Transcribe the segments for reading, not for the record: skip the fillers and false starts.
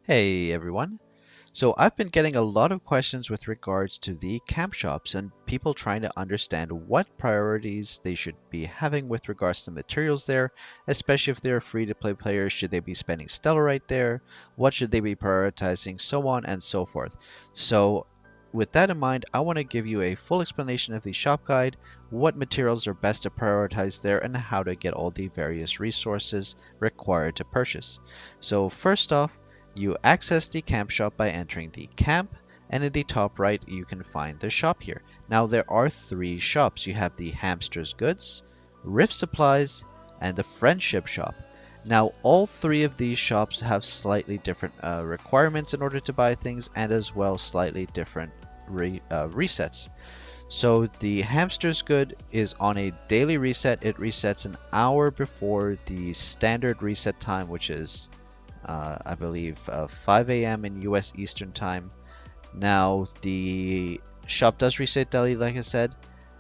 Hey everyone. So I've been getting a lot of questions with regards to the camp shops and people trying to understand what priorities they should be having with regards to materials there, especially if they're free to play players. Should they be spending Stellarite there? What should they be prioritizing? So on and so forth. So with that in mind, I want to give you a full explanation of the shop guide, what materials are best to prioritize there, and how to get all the various resources required to purchase. So first off, you access the camp shop by entering the camp, and in the top right you can find the shop here. Now there are three shops. You have the Hamster's Goods, Rift Supplies, and the Friendship Shop. Now all three of these shops have slightly different requirements in order to buy things, and as well slightly different resets. So the Hamster's Good is on a daily reset. It resets an hour before the standard reset time, which is I believe 5 a.m. in US Eastern Time. Now, the shop does reset daily, like I said,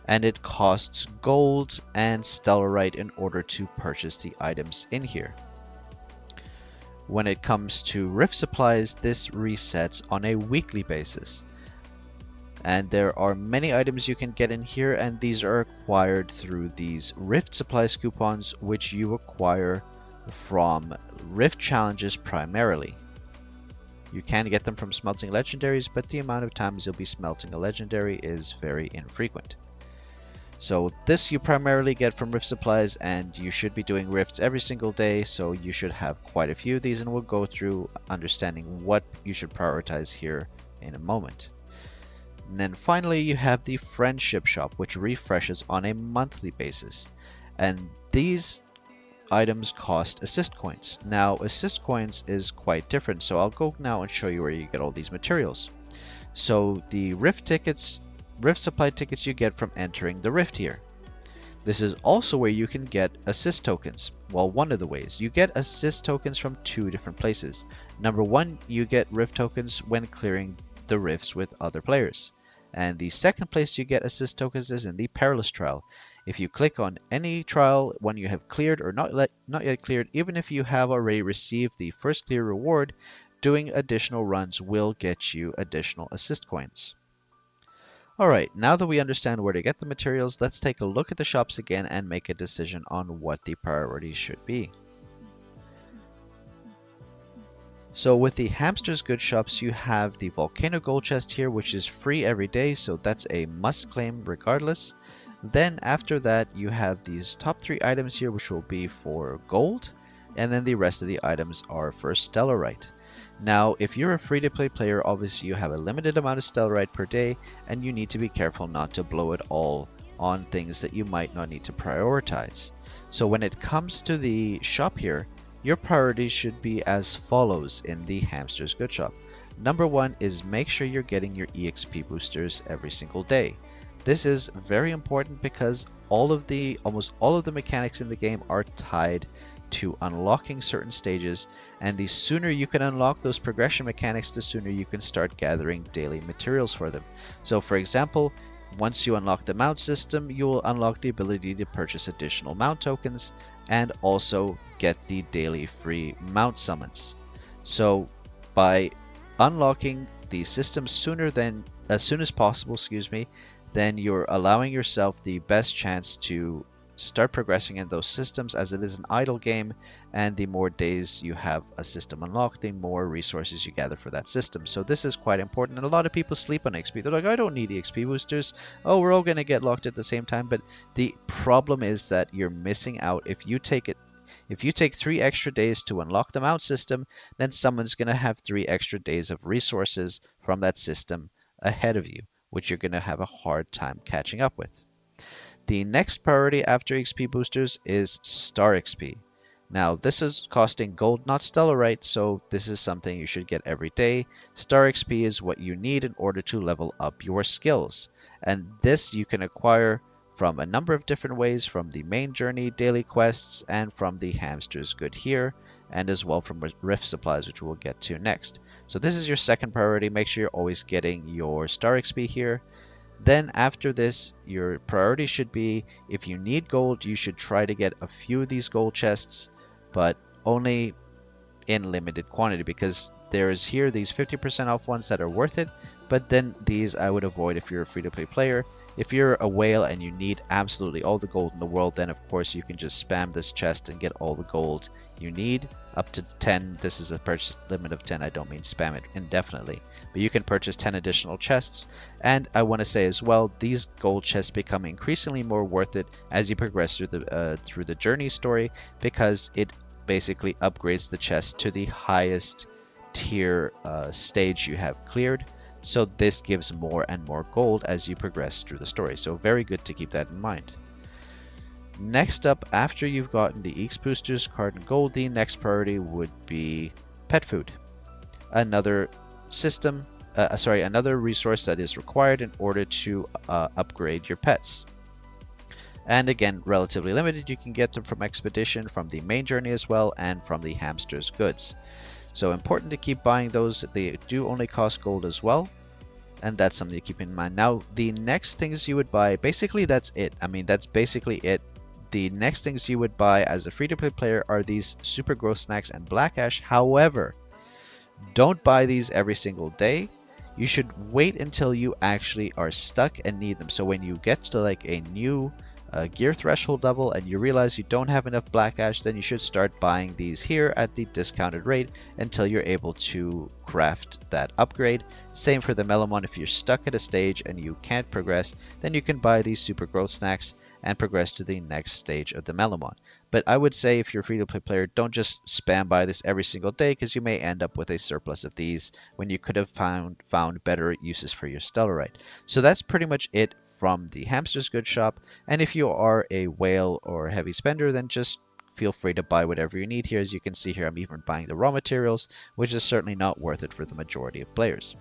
and it costs gold and stellarite in order to purchase the items in here. When it comes to Rift Supplies, this resets on a weekly basis. And there are many items you can get in here, and these are acquired through these Rift Supplies coupons, which you acquire from Rift challenges primarily. You can get them from smelting legendaries, but the amount of times you'll be smelting a legendary is very infrequent. So this you primarily get from Rift Supplies, and you should be doing Rifts every single day, so you should have quite a few of these, and we'll go through understanding what you should prioritize here in a moment. And then finally you have the Friendship Shop, which refreshes on a monthly basis. And these items cost assist coins. Now assist coins is quite different, so I'll go now and show you where you get all these materials. So the Rift supply tickets you get from entering the Rift here. This is also where you can get assist tokens. Well, one of the ways. You get assist tokens from two different places. Number one, you get Rift tokens when clearing the Rifts with other players. And the second place you get assist tokens is in the Perilous Trial. If you click on any trial when you have cleared or not yet cleared, even if you have already received the first clear reward, doing additional runs will get you additional assist coins. Alright, now that we understand where to get the materials, let's take a look at the shops again and make a decision on what the priorities should be. So with the Hamster's Good shops, you have the Volcano Gold Chest here, which is free every day, so that's a must claim regardless. Then after that, you have these top three items here, which will be for gold, and then the rest of the items are for stellarite. Now, if you're a free-to-play player, obviously you have a limited amount of stellarite per day, and you need to be careful not to blow it all on things that you might not need to prioritize. So when it comes to the shop here, your priorities should be as follows in the Hamster's Good Shop. Number one is make sure you're getting your EXP boosters every single day. This is very important because almost all of the mechanics in the game are tied to unlocking certain stages, and the sooner you can unlock those progression mechanics, the sooner you can start gathering daily materials for them. So for example, once you unlock the mount system, you will unlock the ability to purchase additional mount tokens and also get the daily free mount summons. So by unlocking the system as soon as possible, then you're allowing yourself the best chance to start progressing in those systems, as it is an idle game, and the more days you have a system unlocked, the more resources you gather for that system. So this is quite important, and a lot of people sleep on XP. They're like, I don't need XP boosters. Oh, we're all going to get locked at the same time. But the problem is that you're missing out. If you take 3 extra days to unlock the mount system, then someone's going to have 3 extra days of resources from that system ahead of you, which you're going to have a hard time catching up with. The next priority after XP boosters is Star XP. Now this is costing gold, not stellarite, so this is something you should get every day. Star XP is what you need in order to level up your skills, and this you can acquire from a number of different ways, from the main journey, daily quests, and from the Hamster's Good here, and as well from Rift Supplies, which we'll get to next. So this is your second priority. Make sure you're always getting your Star XP here. Then after this, your priority should be, if you need gold, you should try to get a few of these gold chests, but only in limited quantity, because there's here these 50% off ones that are worth it, but then these I would avoid if you're a free-to-play player. If you're a whale and you need absolutely all the gold in the world, then of course you can just spam this chest and get all the gold you need, up to 10. This is a purchase limit of 10. I don't mean spam it indefinitely, but you can purchase 10 additional chests. And I want to say as well, these gold chests become increasingly more worth it as you progress through the journey story, because it basically upgrades the chest to the highest tier stage you have cleared. So this gives more and more gold as you progress through the story. So very good to keep that in mind. Next up, after you've gotten the Eeks boosters, card and gold, the next priority would be pet food. Another another resource that is required in order to upgrade your pets. And again, relatively limited. You can get them from Expedition, from the main journey as well, and from the Hamster's goods. So important to keep buying those. They do only cost gold as well, and that's something to keep in mind. Now, the next things you would buy, basically that's it. I mean, that's basically it. The next things you would buy as a free-to-play player are these super growth snacks and black ash. However, don't buy these every single day. You should wait until you actually are stuck and need them. So when you get to like a new gear threshold level and you realize you don't have enough black ash, then you should start buying these here at the discounted rate until you're able to craft that upgrade. Same for the Melomon. If you're stuck at a stage and you can't progress, then you can buy these super growth snacks and progress to the next stage of the Melomon. But I would say if you're a free-to-play player, don't just spam buy this every single day, because you may end up with a surplus of these when you could have found better uses for your Stellarite. So that's pretty much it from the Hamster's Good Shop. And if you are a whale or heavy spender, then just feel free to buy whatever you need here. As you can see here, I'm even buying the raw materials, which is certainly not worth it for the majority of players.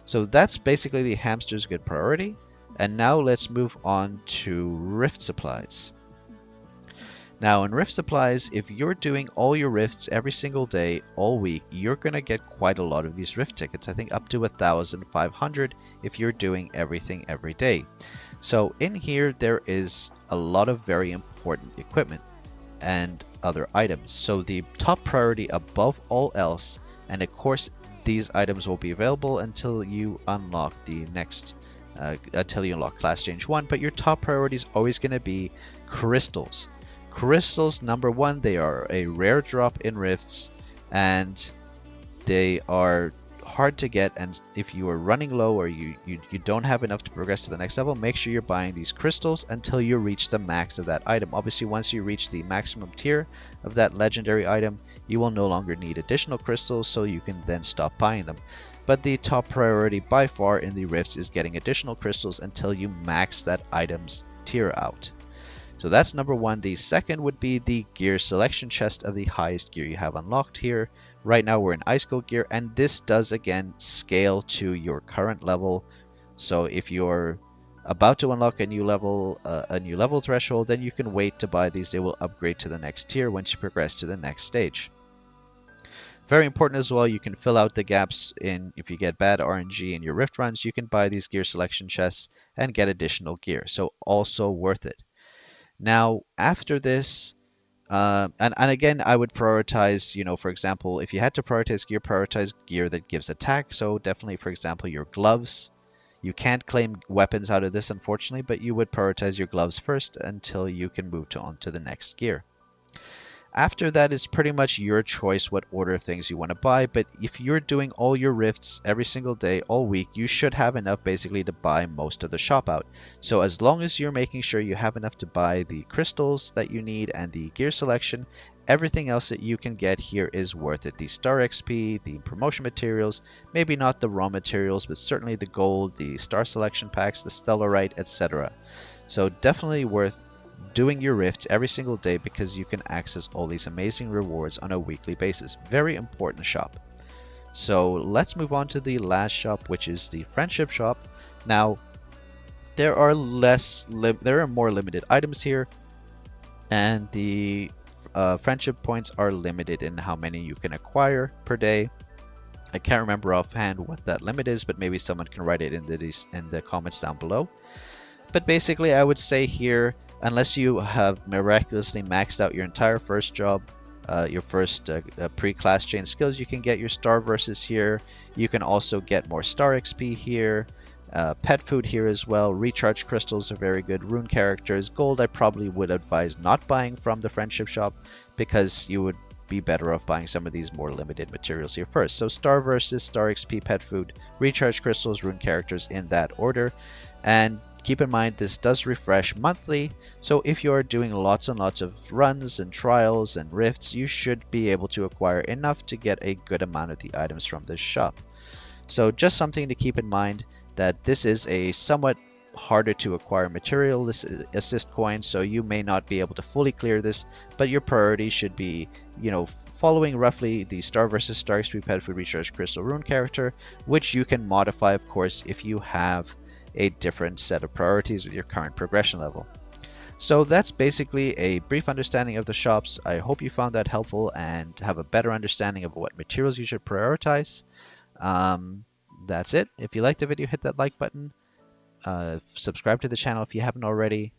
So that's basically the Hamster's Good priority. And now let's move on to Rift Supplies. Now in Rift Supplies, if you're doing all your rifts every single day, all week, you're going to get quite a lot of these rift tickets. I think up to 1,500 if you're doing everything every day. So in here, there is a lot of very important equipment and other items. So the top priority above all else, and of course these items will be available until you unlock the next until you unlock class change 1, but your top priority is always going to be crystals. Crystals, number one, they are a rare drop in rifts, and they are hard to get. And if you are running low or you don't have enough to progress to the next level, make sure you're buying these crystals until you reach the max of that item. Obviously, once you reach the maximum tier of that legendary item, you will no longer need additional crystals, so you can then stop buying them. But the top priority by far in the rifts is getting additional crystals until you max that item's tier out. So that's number one. The second would be the gear selection chest of the highest gear you have unlocked here. Right now we're in Ice Gold gear, and this does again scale to your current level. So if you're about to unlock a new level threshold, then you can wait to buy these. They will upgrade to the next tier once you progress to the next stage. Very important as well, you can fill out the gaps in if you get bad RNG in your rift runs. You can buy these gear selection chests and get additional gear, so also worth it. Now after this, and again, I would prioritize, for example, if you had to prioritize gear that gives attack. So definitely, for example, your gloves. You can't claim weapons out of this, unfortunately, but you would prioritize your gloves first until you can move on to the next gear. After that, it's pretty much your choice what order of things you want to buy, but if you're doing all your rifts every single day, all week, you should have enough basically to buy most of the shop out. So as long as you're making sure you have enough to buy the crystals that you need and the gear selection, everything else that you can get here is worth it. The star XP, the promotion materials, maybe not the raw materials, but certainly the gold, the star selection packs, the stellarite, etc. So definitely worth doing your rifts every single day, because you can access all these amazing rewards on a weekly basis. Very important shop. So let's move on to the last shop, which is the friendship shop. Now there are more limited items here, and the friendship points are limited in how many you can acquire per day. I can't remember offhand what that limit is, but maybe someone can write it in the comments down below. But basically, I would say here, unless you have miraculously maxed out your entire first job, your first pre-class chain skills. You can get your star versus here. You can also get more star XP here. Pet food here as well. Recharge crystals are very good. Rune characters. Gold I probably would advise not buying from the friendship shop because you would be better off buying some of these more limited materials here first. So star versus, star XP, pet food, recharge crystals, rune characters in that order. And keep in mind this does refresh monthly, so if you're doing lots and lots of runs and trials and rifts, you should be able to acquire enough to get a good amount of the items from this shop. So just something to keep in mind, that this is a somewhat harder to acquire material, this assist coin, so you may not be able to fully clear this, but your priority should be, following roughly the star versus star XP, pet food, recharge crystal, rune character, which you can modify of course if you have a different set of priorities with your current progression level. So that's basically a brief understanding of the shops. I hope you found that helpful and have a better understanding of what materials you should prioritize. That's it. If you liked the video, hit that like button. Subscribe to the channel if you haven't already.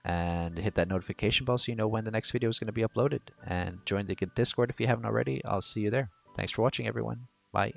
And hit that notification bell so you know when the next video is going to be uploaded. And join the Discord if you haven't already. I'll see you there. Thanks for watching, everyone. Bye.